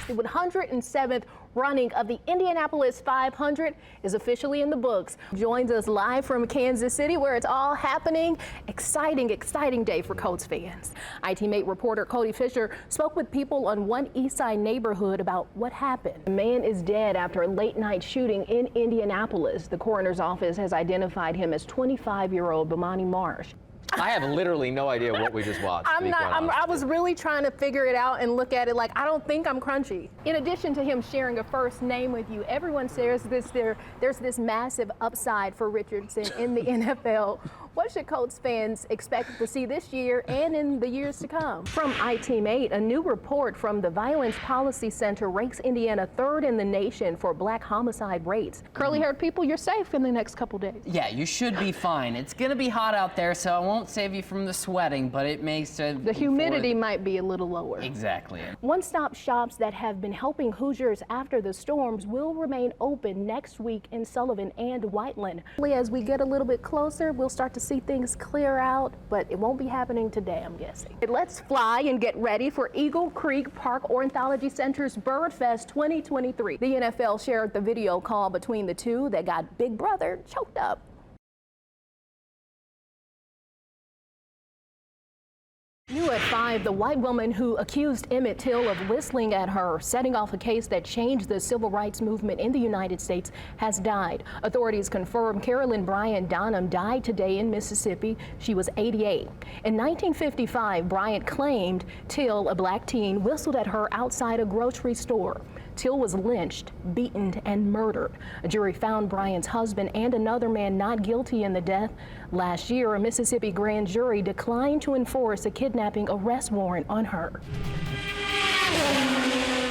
The 107th running of the Indianapolis 500 is officially in the books. Joins us live from Kansas City, where it's all happening. Exciting day for Colts fans. iTeammate reporter Cody Fisher spoke with people on one East Side neighborhood about what happened. A man is dead after a late-night shooting in Indianapolis. The coroner's office has identified him as 25-year-old Bomani Marsh. I have literally no idea what we just watched. I was really trying to figure it out and look at it like I don't think I'm crunchy. In addition to him sharing a first name with you, everyone says there's this massive upside for Richardson in the NFL. What should Colts fans expect to see this year and in the years to come? From iTeammate, a new report from the Violence Policy Center ranks Indiana third in the nation for black homicide rates. Curly-haired people, you're safe in the next couple days. Yeah, you should be fine. It's going to be hot out there, so I won't save you from the sweating, but it makes the humidity might be a little lower. Exactly. One-stop shops that have been helping Hoosiers after the storms will remain open next week in Sullivan and Whiteland. As we get a little bit closer, we'll start to see things clear out, but it won't be happening today, I'm guessing. Let's fly and get ready for Eagle Creek Park Ornithology Center's Bird Fest 2023. The NFL shared the video call between the two that got Big Brother choked up. New at 5, the white woman who accused Emmett Till of whistling at her, setting off a case that changed the civil rights movement in the United States, has died. Authorities confirm Carolyn Bryant Donham died today in Mississippi. She was 88. In 1955, Bryant claimed Till, a black teen, whistled at her outside a grocery store. Till was lynched, beaten, and murdered. A jury found Bryant's husband and another man not guilty in the death. Last year, a Mississippi grand jury declined to enforce a kidnapping arrest warrant on her.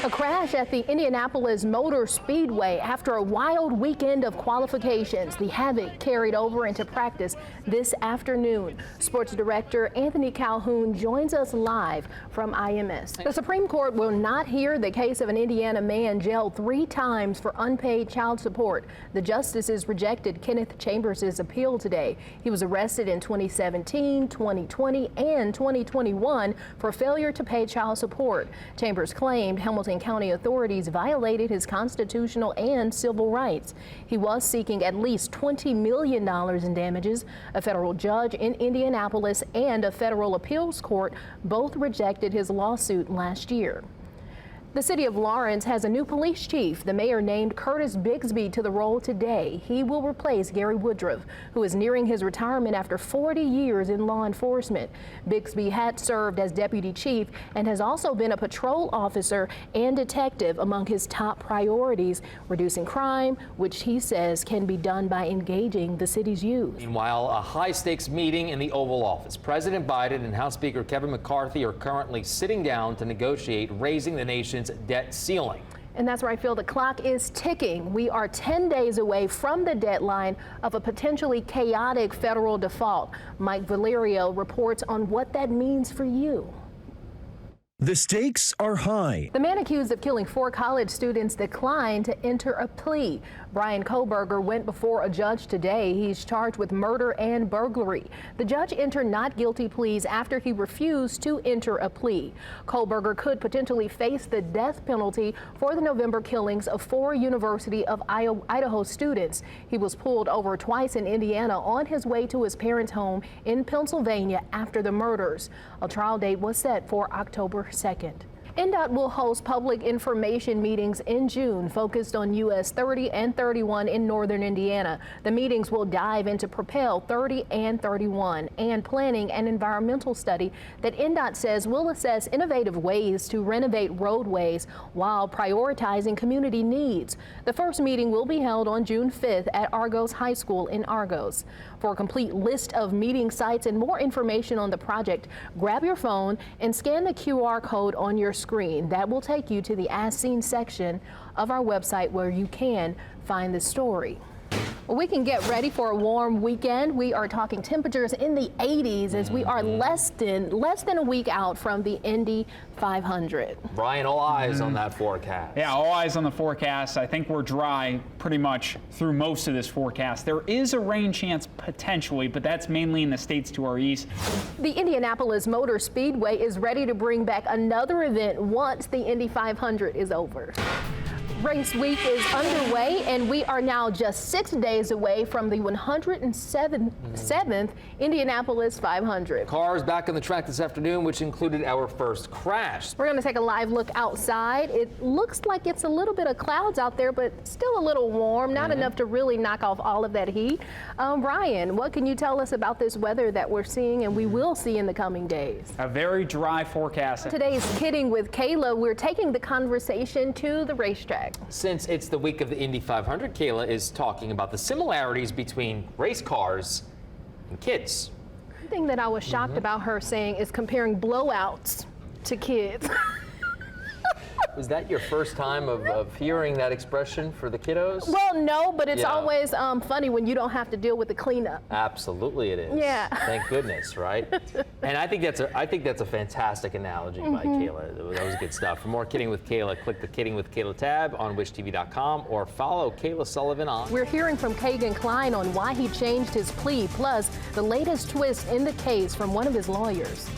A crash at the Indianapolis Motor Speedway after a wild weekend of qualifications. The havoc carried over into practice this afternoon. Sports director Anthony Calhoun joins us live from IMS. The Supreme Court will not hear the case of an Indiana man jailed 3 times for unpaid child support. The justices rejected Kenneth Chambers' appeal today. He was arrested in 2017, 2020, and 2021 for failure to pay child support. Chambers claimed Hamilton County authorities violated his constitutional and civil rights. He was seeking at least $20 million in damages. A federal judge in Indianapolis and a federal appeals court both rejected his lawsuit last year. The city of Lawrence has a new police chief. The mayor named Curtis Bixby to the role today. He will replace Gary Woodruff, who is nearing his retirement after 40 years in law enforcement. Bixby had served as deputy chief and has also been a patrol officer and detective. Among his top priorities, reducing crime, which he says can be done by engaging the city's youth. Meanwhile, a high-stakes meeting in the Oval Office. President Biden and House Speaker Kevin McCarthy are currently sitting down to negotiate raising the nation's debt ceiling. And that's where I feel the clock is ticking. We are 10 days away from the deadline of a potentially chaotic federal default. Mike Valerio reports on what that means for you. The stakes are high. The man accused of killing 4 college students declined to enter a plea. Brian Koberger went before a judge today. He's charged with murder and burglary. The judge entered not guilty pleas after he refused to enter a plea. Koberger could potentially face the death penalty for the November killings of 4 University of Idaho students. He was pulled over twice in Indiana on his way to his parents' home in Pennsylvania after the murders. A trial date was set for October 2nd. INDOT will host public information meetings in June focused on US 30 and 31 in northern Indiana. The meetings will dive into Propel 30 and 31 and planning an environmental study that INDOT says will assess innovative ways to renovate roadways while prioritizing community needs. The first meeting will be held on June 5th at Argos High School in Argos. For a complete list of meeting sites and more information on the project, grab your phone and scan the QR code on your screen. That will take you to the As Seen section of our website where you can find the story. Well, we can get ready for a warm weekend. We are talking temperatures in the 80s as we are less than a week out from the Indy 500. Brian, all eyes on that forecast. Yeah, all eyes on the forecast. I think we're dry pretty much through most of this forecast. There is a rain chance potentially, but that's mainly in the states to our east. The Indianapolis Motor Speedway is ready to bring back another event once the Indy 500 is over. Race week is underway, and we are now just 6 days away from the 107th Indianapolis 500. Cars back on the track this afternoon, which included our first crash. We're going to take a live look outside. It looks like it's a little bit of clouds out there, but still a little warm, not enough to really knock off all of that heat. Ryan, what can you tell us about this weather that we're seeing and we will see in the coming days? A very dry forecast. Today's Kidding with Kayla, we're taking the conversation to the racetrack. Since it's the week of the Indy 500, Kayla is talking about the similarities between race cars and kids. One thing that I was shocked about her saying is comparing blowouts to kids. Was that your first time of hearing that expression for the kiddos? Well, no, but it's Yeah. always funny when you don't have to deal with the cleanup. Absolutely it is. Yeah. Thank goodness, right? And I think that's a fantastic analogy by Kayla. That was good stuff. For more Kidding with Kayla, click the Kidding with Kayla tab on WISHTV.com or follow Kayla Sullivan on. We're hearing from Kagan Klein on why he changed his plea, plus the latest twist in the case from one of his lawyers.